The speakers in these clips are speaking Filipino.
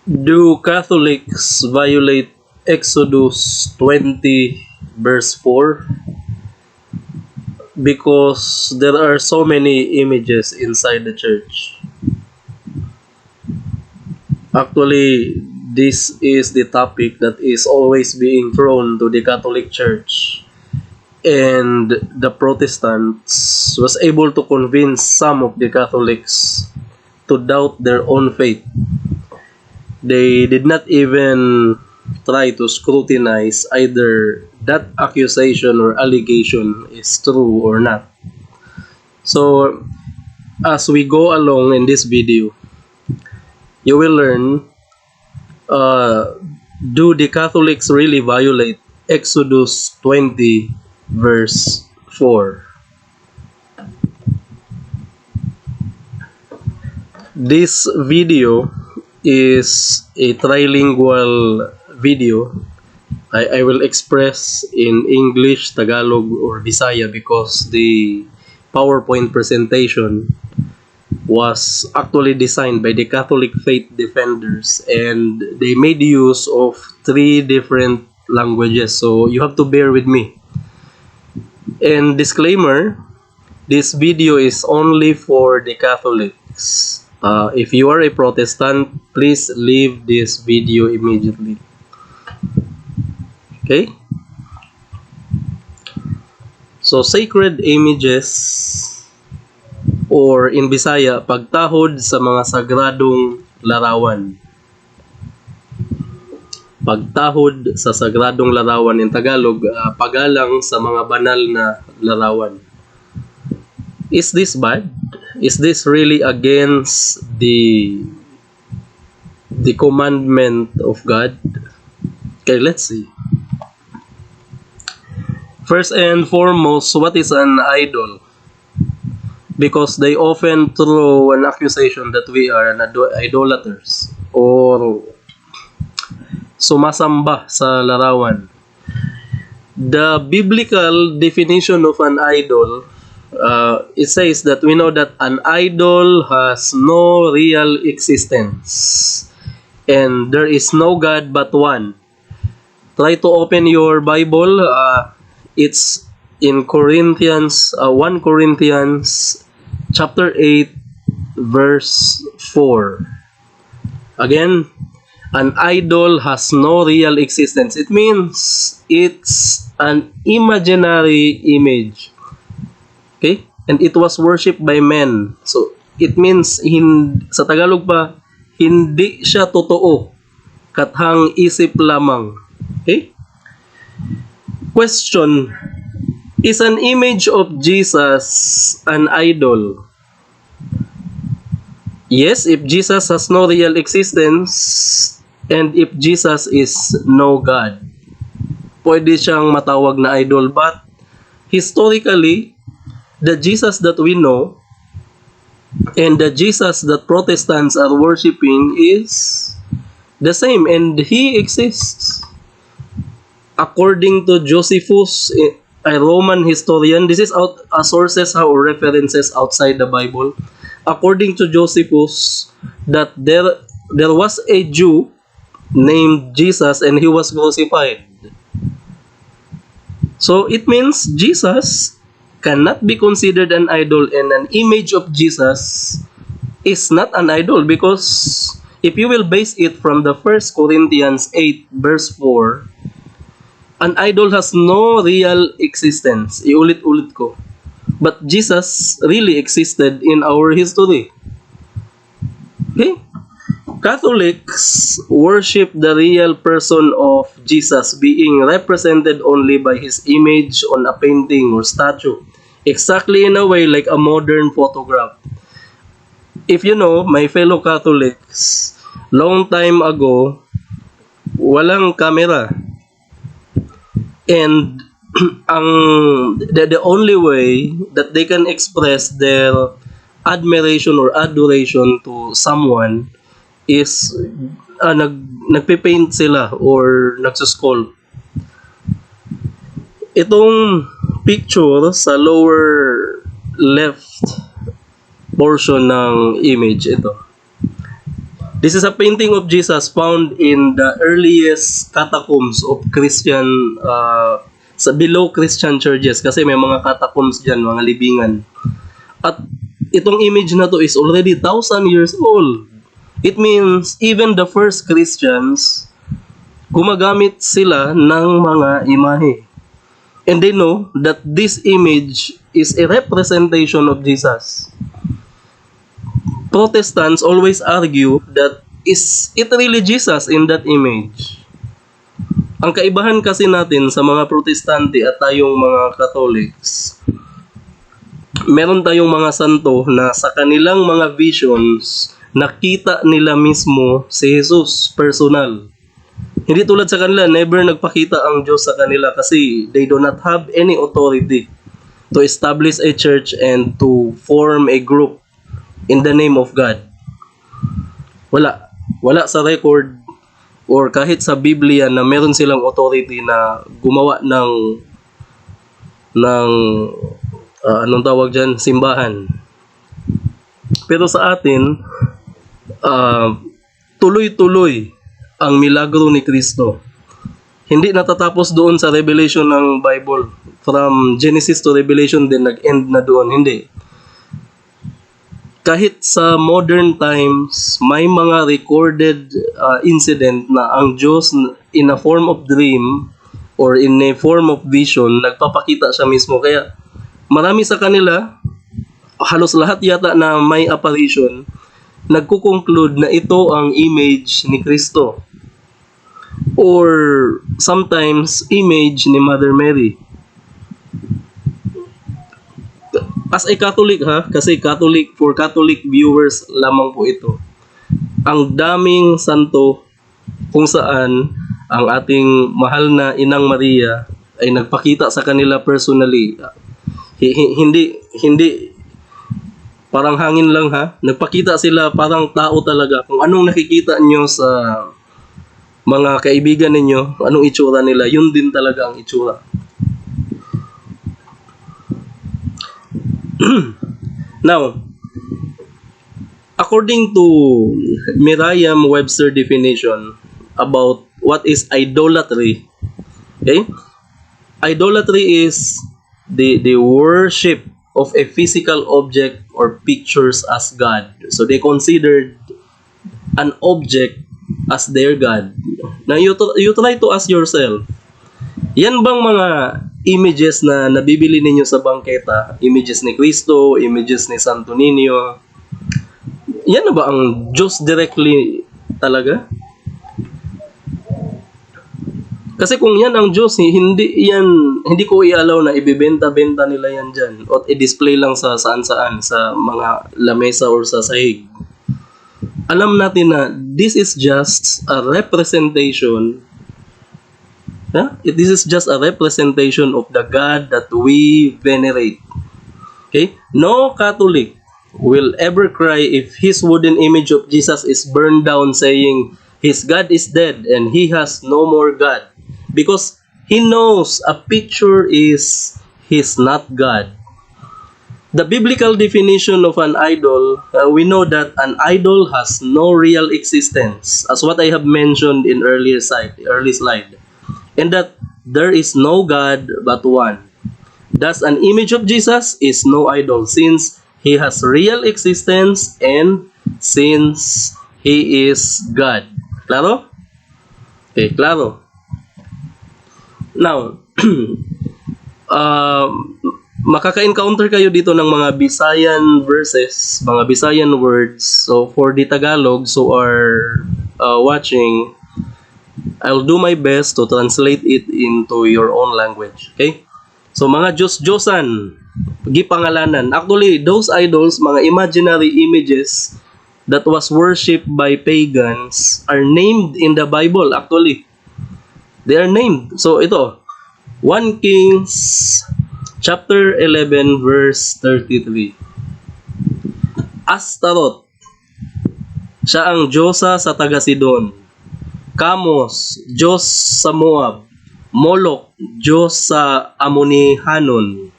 Do Catholics violate Exodus 20 verse 4? Because there are so many images inside the church. Actually, this is the topic that is always being thrown to the Catholic Church. And the Protestants was able to convince some of the Catholics to doubt their own faith. They did not even try to scrutinize either that accusation or allegation is true or not. So, as we go along in this video, you will learn, uh, do the Catholics really violate Exodus 20 verse 4? This video is a trilingual video. I will express in English, Tagalog, or Bisaya because the PowerPoint presentation was actually designed by the Catholic faith defenders, and they made use of 3 different languages, so you have to bear with me. And disclaimer, this video is only for the Catholics. If you are a Protestant, please leave this video immediately. Okay? So, sacred images, or in Bisaya, pagtahod sa mga sagradong larawan. Pagtahod sa sagradong larawan, in Tagalog, pagalang sa mga banal na larawan. Is this bad? Is this really against the commandment of God? Okay, let's see. First and foremost, what is an idol? Because they often throw an accusation that we are idolaters or sumasamba sa larawan. The biblical definition of an idol, it says that we know that an idol has no real existence and there is no God but one. Try to open your Bible. It's in Corinthians, 1 Corinthians chapter 8 verse 4. Again, an idol has no real existence. It means it's an imaginary image. Okay? And it was worshipped by men. So, it means, sa Tagalog pa, hindi siya totoo. Kathang isip lamang. Okay? Question, is an image of Jesus an idol? Yes, if Jesus has no real existence and if Jesus is no God, pwede siyang matawag na idol. But historically, the Jesus that we know and the Jesus that Protestants are worshiping is the same, and he exists. According to Josephus, a Roman historian, this is sources or references outside the Bible. According to Josephus, that there was a Jew named Jesus and he was crucified. So it means Jesus cannot be considered an idol, and an image of Jesus is not an idol, because if you will base it from the 1 Corinthians 8 verse 4, an idol has no real existence. Iulit-ulit ko. But Jesus really existed in our history. Okay? Catholics worship the real person of Jesus being represented only by his image on a painting or statue. Exactly in a way like a modern photograph. If you know, my fellow Catholics, long time ago, walang camera. And the only way that they can express their admiration or adoration to someone is nagpe-paint sila or nagsuskulpt. Itong picture sa lower left portion ng image, ito. This is a painting of Jesus found in the earliest catacombs of Christian, sa below Christian churches, kasi may mga catacombs dyan, mga libingan. At itong image na to is already 1,000 years old. It means even the first Christians, gumagamit sila ng mga imahe. And they know that this image is a representation of Jesus. Protestants always argue that is it really Jesus in that image? Ang kaibahan kasi natin sa mga Protestante at tayong mga Catholics, meron tayong mga santo na sa kanilang mga visions, nakita nila mismo si Jesus personal. Hindi tulad sa kanila, never nagpakita ang Diyos sa kanila kasi they do not have any authority to establish a church and to form a group in the name of God. Wala. Wala sa record or kahit sa Biblia na meron silang authority na gumawa ng anong tawag dyan? Simbahan. Pero sa atin, tuloy-tuloy ang milagro ni Kristo. Hindi natatapos doon sa revelation ng Bible. From Genesis to Revelation din nag-end na doon. Hindi. Kahit sa modern times, may mga recorded incident na ang Diyos in a form of dream or in a form of vision, nagpapakita siya mismo. Kaya marami sa kanila, halos lahat yata na may apparition, nagko-conclude na ito ang image ni Kristo. Or sometimes image ni Mother Mary. As a Catholic kasi for Catholic viewers lamang po ito. Ang daming santo kung saan ang ating mahal na Inang Maria ay nagpakita sa kanila personally. Hindi parang hangin lang nagpakita sila parang tao talaga. Kung anong nakikita nyo sa mga kaibigan ninyo, anong itsura nila, yun din talaga ang itsura. Now, according to Merriam-Webster definition about what is idolatry, okay? Idolatry is the worship of a physical object or pictures as God. So they considered an object as their God. Now you try to ask yourself, yan bang mga images na nabibili ninyo sa bangketa, images ni Kristo, images ni Santo Niño, yan na ba ang Diyos directly talaga? Kasi kung yan ang Diyos, hindi ko i-allow na ibebenta-benta nila yan dyan o i-display lang sa saan-saan, sa mga lamesa or sa sahig. Alam natin na this is just a representation. This is just a representation of the God that we venerate. Okay? No Catholic will ever cry if his wooden image of Jesus is burned down saying his God is dead and he has no more God. Because he knows a picture is not God. The biblical definition of an idol, we know that an idol has no real existence, as what I have mentioned in early slide, and that there is no God but one. Thus, an image of Jesus is no idol, since he has real existence and since he is God. Klaro? Okay, klaro. Now, makaka-encounter kayo dito ng mga Visayan verses, mga Visayan words. So, for the Tagalogs who are watching, I'll do my best to translate it into your own language. Okay? So, mga Diyos-Diyosan, gipangalanan. Actually, those idols, mga imaginary images that was worshipped by pagans are named in the Bible, actually. They are named. So, ito, 1 Kings chapter 11 verse 33. Astaroth, siya ang Diyosa sa taga-Sidon. Kamos, Diyos sa Moab. Molok, Diyos sa Amonihanon.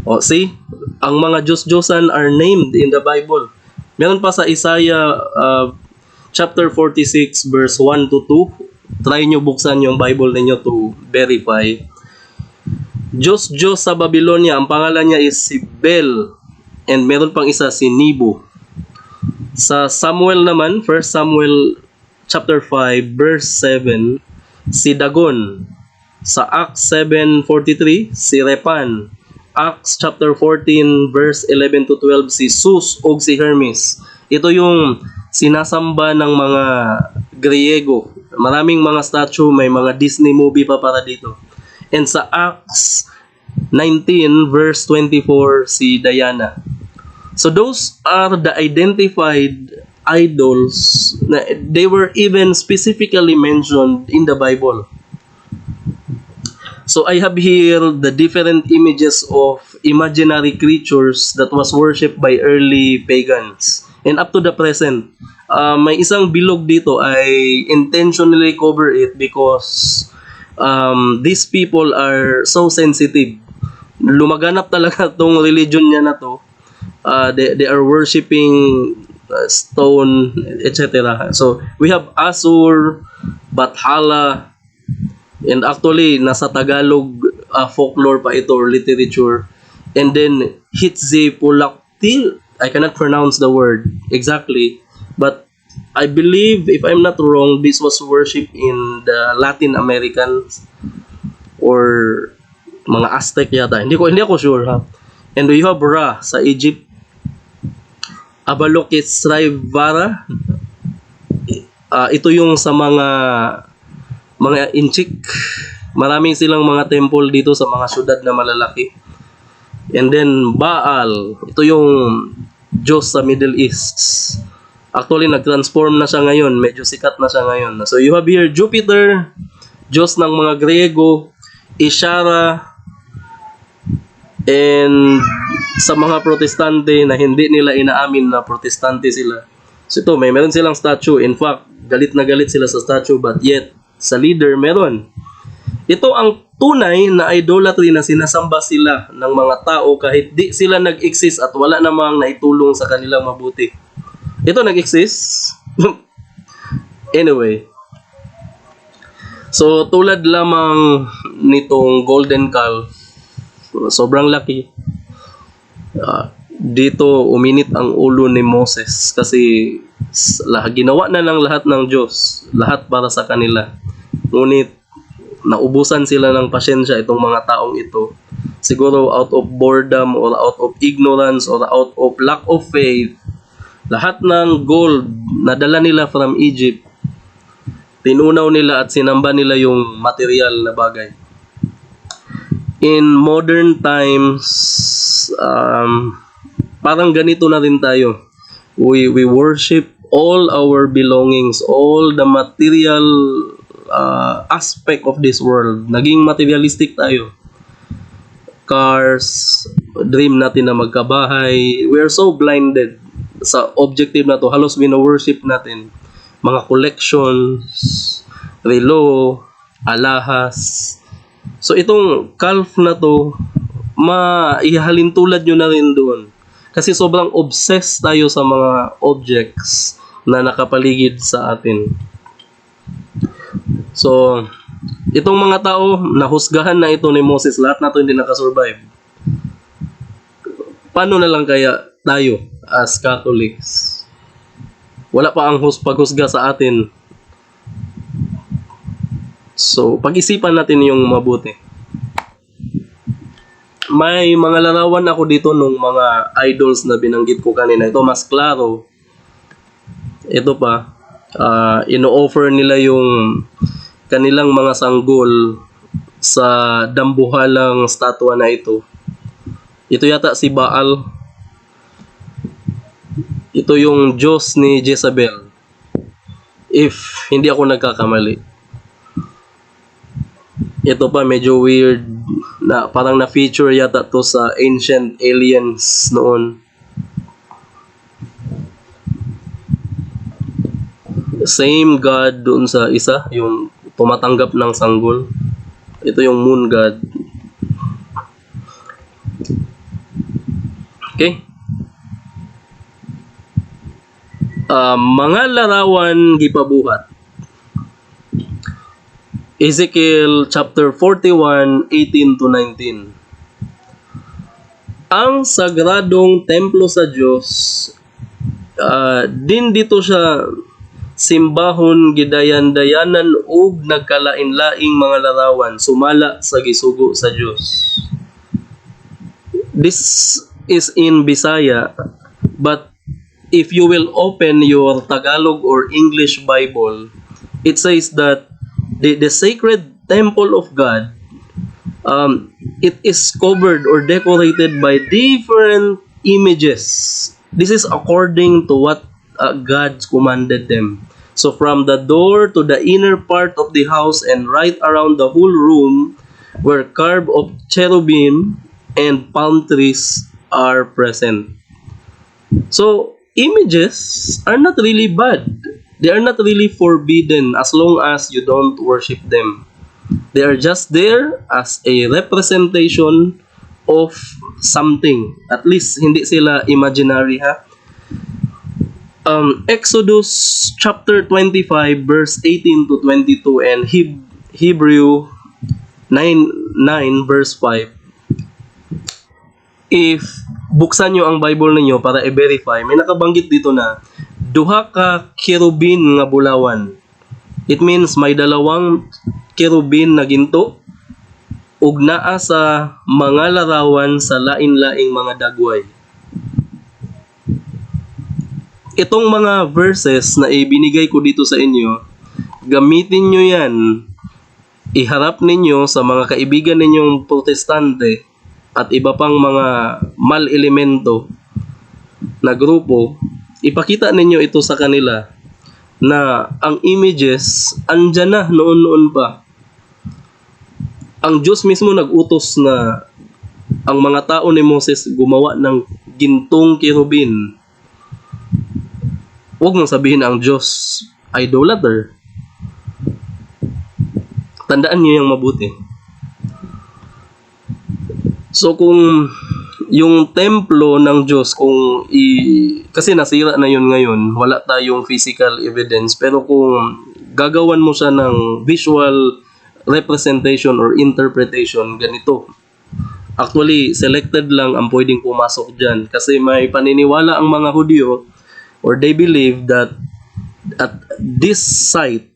O, see? Ang mga Diyos-Diyosan are named in the Bible. Meron pa sa Isaiah chapter 46 verse 1 to 2. Try nyo buksan yung Bible ninyo to verify. Diyos sa Babylonia, ang pangalan niya is si Bel, and meron pang isa si Nebo. Sa Samuel naman, 1 Samuel chapter 5 verse 7, si Dagon. Sa Acts 7:43, si Repan. Acts chapter 14 verse 11 to 12, si Sus o si Hermes. Ito yung sinasamba ng mga Griego. Maraming mga statue, may mga Disney movie pa para dito. And sa Acts 19 verse 24, si Diana. So those are the identified idols. They were even specifically mentioned in the Bible. So I have here the different images of imaginary creatures that was worshipped by early pagans. And up to the present, may isang bilog dito, I intentionally cover it because these people are so sensitive. Lumaganap talaga tong religion niya na to. They are worshipping stone, etc. So we have Asur, Bathala, and actually nasa Tagalog folklore pa ito or literature. And then Hitzipulakti, I cannot pronounce the word exactly, but I believe, if I'm not wrong, this was worshipped in the Latin Americans or mga Aztec yata. Hindi ako sure ha. And we have Ra sa Egypt, Avalokitesvara. Ito yung sa mga Inchik. Maraming silang mga temple dito sa mga syudad na malalaki. And then Baal, ito yung Diyos sa Middle East. Actually, nag-transform na siya ngayon. Medyo sikat na siya ngayon. So you have here Jupiter, Diyos ng mga Griego, Ishara, and sa mga Protestante na hindi nila inaamin na Protestante sila. So ito, meron silang statue. In fact, galit na galit sila sa statue, but yet, sa leader meron. Ito ang tunay na idolatry na sinasamba sila ng mga tao kahit di sila nag-exist at wala namang naitulong sa kanilang mabuti. Ito nag-exist. Anyway. So, tulad lamang nitong golden calf, sobrang laki. Dito uminit ang ulo ni Moses kasi ginawa na ng lahat ng Diyos, lahat para sa kanila. Ngunit naubusan sila ng pasyensya itong mga taong ito. Siguro out of boredom or out of ignorance or out of lack of faith. Lahat ng gold na dala nila from Egypt, tinunaw nila at sinamba nila yung material na bagay. In modern times, parang ganito na rin tayo. We worship all our belongings, all the material aspect of this world. Naging materialistic tayo. Cars, dream natin na magkabahay. We are so blinded sa objective na to. Halos wino-worship natin. Mga collections, relo, alahas. So itong calf na to, maihalin tulad nyo na rin doon. Kasi sobrang obsessed tayo sa mga objects na nakapaligid sa atin. So, itong mga tao, nahusgahan na ito ni Moses. Lahat na ito hindi nakasurvive. Paano na lang kaya tayo as Catholics? Wala pa ang paghusga sa atin. So, pag-isipan natin yung mabuti. May mga larawan ako dito nung mga idols na binanggit ko kanina. Ito mas klaro. Ito pa. Ino-offer nila yung kanilang mga sanggol sa dambuhalang statwa na ito. Ito yata si Baal. Ito yung Diyos ni Jezebel. If hindi ako nagkakamali. Ito pa medyo weird na parang na-feature yata to sa Ancient Aliens noon. Same God doon sa isa, yung tumatanggap ng sanggol. Ito yung Moon God. Okay? Mga larawan gipabuhat. Ezekiel chapter 41:18 to 19. Ang sagradong templo sa Dios, din dito siya simbahon gidayan-dayanan ug nagkalain-laing mga larawan sumala sa gisugo sa Dios. This is in Bisaya, but if you will open your Tagalog or English Bible, it says that the sacred temple of God, it is covered or decorated by different images. This is according to what God commanded them. So from the door to the inner part of the house and right around the whole room were carved of cherubim and palm trees are present. So images are not really bad. They are not really forbidden as long as you don't worship them. They are just there as a representation of something. At least hindi sila imaginary, ha. Exodus chapter 25 verse 18 to 22 and Hebrew 9 verse 5. If buksan nyo ang Bible ninyo para i-verify, may nakabanggit dito na duha ka kerubin nga bulawan. It means may dalawang kerubin na ginto ug naa sa mga larawan sa lain-laing mga dagway. Itong mga verses na ibinigay ko dito sa inyo, gamitin nyo yan, iharap ninyo sa mga kaibigan ninyong protestante at iba pang mga mal-elemento na grupo, ipakita ninyo ito sa kanila na ang images andyan na noon-noon pa. Ang Diyos mismo nag-utos na ang mga tao ni Moses gumawa ng gintong kerubin. Huwag mong sabihin ang Diyos idolater. Tandaan niyo yung mabuti. So kung yung templo ng Diyos, kasi nasira na yun ngayon, wala tayong physical evidence, pero kung gagawan mo siya ng visual representation or interpretation, ganito. Actually, selected lang ang pwedeng pumasok dyan kasi may paniniwala ang mga Hudyo or they believe that at this site,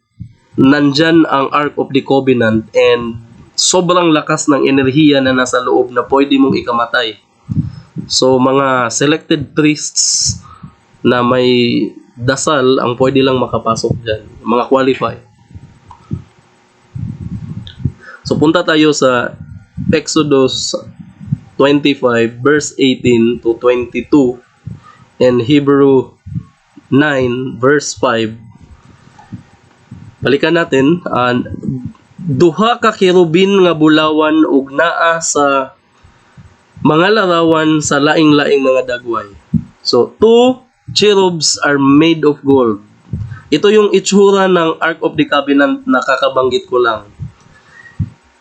nandyan ang Ark of the Covenant and sobrang lakas ng enerhiya na nasa loob na pwede mong ikamatay. So, mga selected priests na may dasal ang pwede lang makapasok dyan. Mga qualified. So, punta tayo sa Exodus 25 verse 18 to 22 and Hebrew 9 verse 5. Balikan natin. Duha ka kerubin nga bulawan ug naa sa mga larawan sa laing-laing mga dagway. So, 2 cherubs are made of gold. Ito yung itsura ng Ark of the Covenant na kakabanggit ko lang.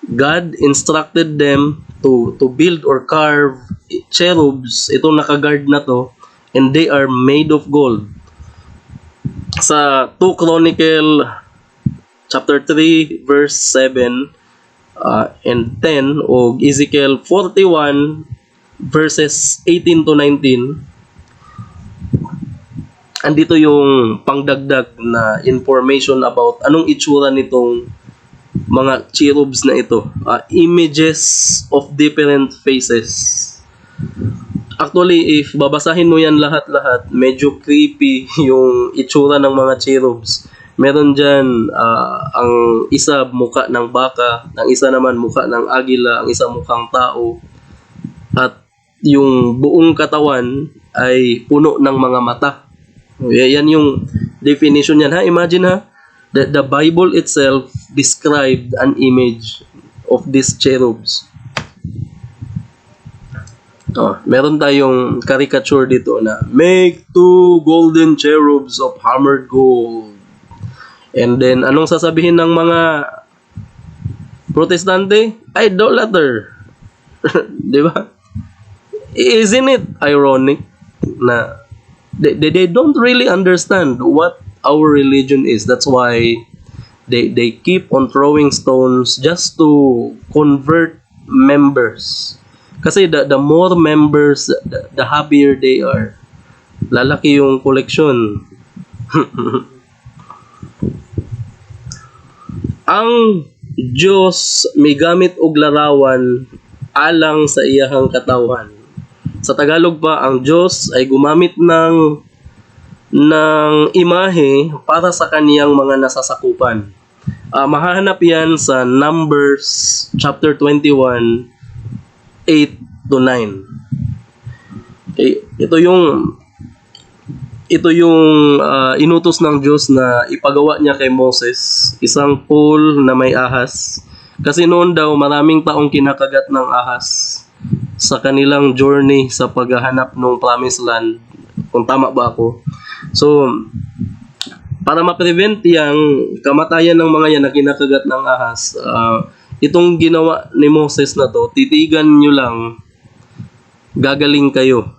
God instructed them to build or carve cherubs, itong nakaguard na to, and they are made of gold. Sa 2 Chronicle chapter 3 verse 7 and 10 o Ezekiel 41 verses 18 to 19, andito yung pangdagdag na information about anong itsura nitong mga cherubs na ito. Images of different faces. Actually, if babasahin mo yan lahat-lahat, medyo creepy yung itsura ng mga cherubs. Meron dyan ang isa mukha ng baka, ang isa naman mukha ng agila, ang isa mukhang tao. At yung buong katawan ay puno ng mga mata. Yan yung definition yan. Imagine the Bible itself described an image of these cherubs. Meron tayong caricature dito na make 2 golden cherubs of hammered gold. And then, anong sasabihin ng mga protestante? Idolater. Di ba? Isn't it ironic na They don't really understand what our religion is. That's why they keep on throwing stones just to convert members. Kasi the more members, the happier they are. Lalaki yung collection. Ang Diyos may gamit og larawan alang sa iyahang katawan. Sa Tagalog pa, ang Diyos ay gumamit ng imahe para sa kaniyang mga nasasakupan. Mahahanap yan sa Numbers chapter 21, 8 to 9. Okay, ito yung inutos ng Diyos na ipagawa niya kay Moses, isang pool na may ahas. Kasi noon daw maraming taong kinakagat ng ahas sa kanilang journey sa paghahanap ng promised land. Kung tama ba ako? So, para ma-prevent yung kamatayan ng mga yan na kinakagat ng ahas, itong ginawa ni Moses na to, titigan nyo lang, gagaling kayo.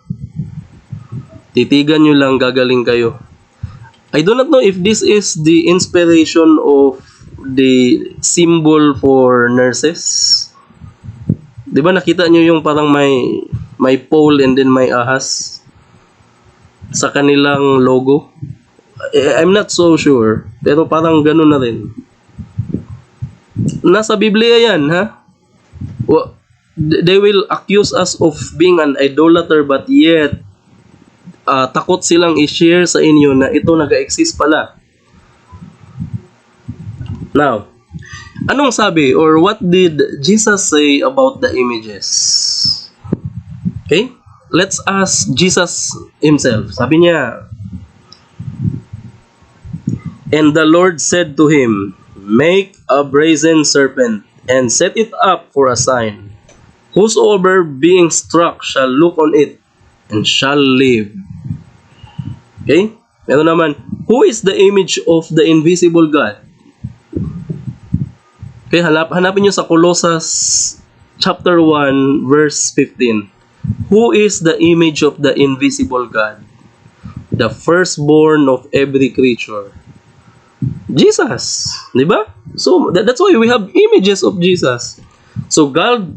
Titigan nyo lang, gagaling kayo. I do not know if this is the inspiration of the symbol for nurses. Di ba nakita nyo yung parang may pole and then may ahas sa kanilang logo? I'm not so sure, pero parang ganun na rin. Nasa Biblia yan, ha? They will accuse us of being an idolater, but yet takot silang i-share sa inyo na ito nag-exist pala. Now, anong sabi or what did Jesus say about the images? Okay? Let's ask Jesus himself. Sabi niya, "And the Lord said to him, Make a brazen serpent and set it up for a sign. Whosoever being struck shall look on it and shall live." Okay? Meron naman, who is the image of the invisible God? Okay, hanapin nyo sa Colossus chapter 1 verse 15. Who is the image of the invisible God? The firstborn of every creature. Jesus, di ba? So that's why we have images of Jesus. So God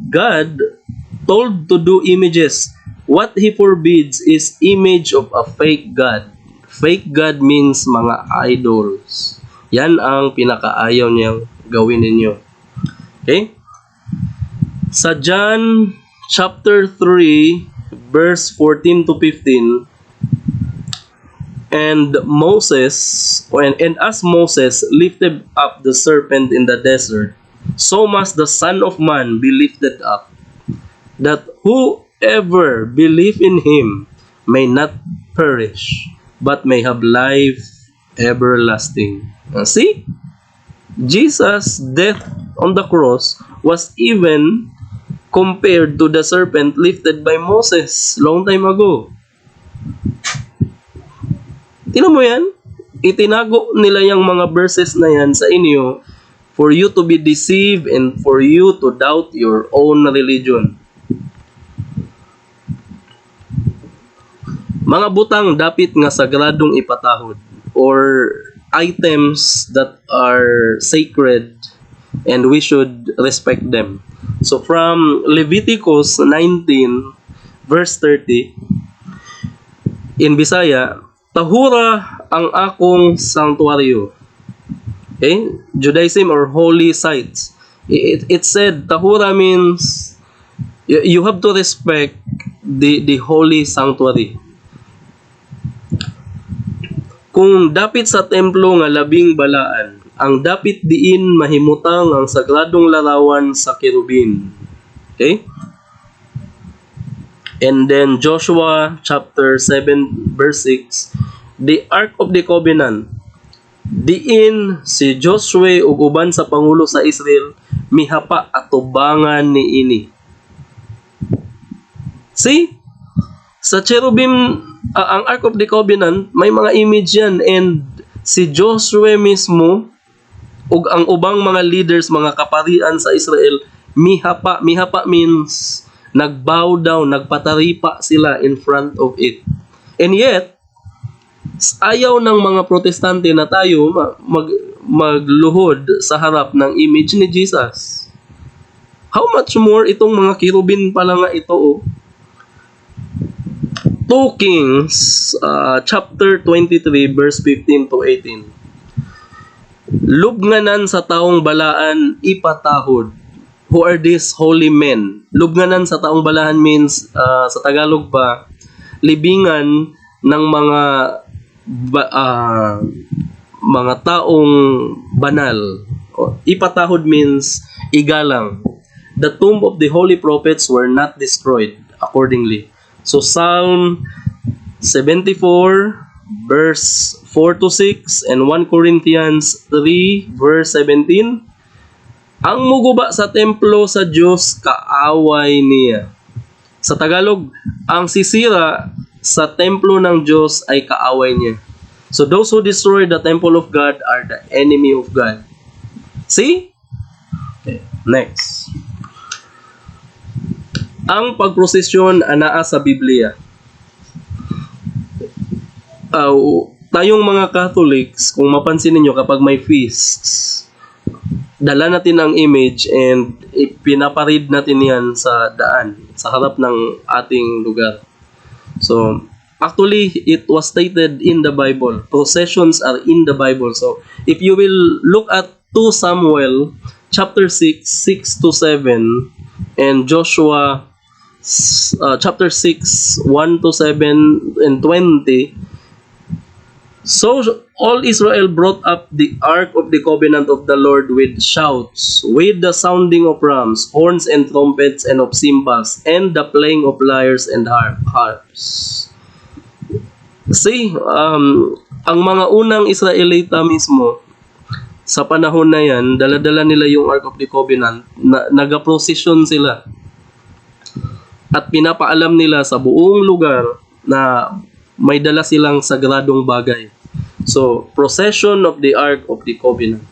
told to do images. What He forbids is image of a fake God. Fake God means mga idols. Yan ang pinakaayaw niyang gawin ninyo. Okay? Sa John chapter 3 verse 14 to 15, and as Moses lifted up the serpent in the desert, so must the Son of Man be lifted up, that whoever believe in him may not perish, but may have life everlasting. See? Jesus' death on the cross was even compared to the serpent lifted by Moses long time ago. Tingnan mo yan? Itinago nila yung mga verses na yan sa inyo for you to be deceived and for you to doubt your own religion. Mga butang dapit nga sagradong ipatahod or items that are sacred and we should respect them. So from Leviticus 19 verse 30 in Bisaya, tahura ang akong sanctuaryo. Okay? Judaism or holy sites. It said tahura means you have to respect the holy sanctuary. Kung dapit sa templo nga labing balaan, ang dapit diin mahimutang ang sagradong larawan sa kerubin. Okay? And then Joshua chapter 7 verse 6, the Ark of the Covenant, diin si Joshua ug uban sa pangulo sa Israel mihapa atubangan ni ini. See? Sa cherubim, ang Ark of the Covenant, may mga image yan, and si Joshua mismo ug ang ubang mga leaders, mga kaparian sa Israel, mihapa. Mihapa means nagbow down, nagpataripa sila in front of it. And yet, Ayaw ng mga protestante na tayo magluhod sa harap ng image ni Jesus. How much more itong mga kirubin pala nga ito, oh. 2 Kings chapter 23 verse 15 to 18. Lubnganan sa taong balaan ipatahod. Who are these holy men? Lubnganan sa taong balaan means sa Tagalog pa, libingan ng mga taong banal. Ipatahod means igalang. The tomb of the holy prophets were not destroyed accordingly. So Psalm 74 verse 4 to 6 and 1 Corinthians 3 verse 17. Ang muguba sa templo sa Diyos kaaway niya. Sa Tagalog, ang sisira sa templo ng Diyos ay kaaway niya. So those who destroy the temple of God are the enemy of God. See? Okay, next. Ang pagprosesyon anaa sa Biblia. Tayong mga Catholics, kung mapansin niyo kapag may feasts, dala natin ang image and pinaparid natin yan sa daan, sa harap ng ating lugar. So, actually, it was stated in the Bible. Processions are in the Bible. So, if you will look at 2 Samuel chapter 6, 6 to 7, and Joshua chapter 6, 1 to 7 and 20. So all Israel brought up the ark of the covenant of the Lord with shouts, with the sounding of rams, horns and trumpets, and of cymbals, and the playing of lyres and harps. See, ang mga unang Israelita mismo, sa panahon na yan, dala-dala nila yung Ark of the Covenant, nag-procession sila. At pinapaalam nila sa buong lugar na may dala silang sagradong bagay. So, procession of the Ark of the Covenant.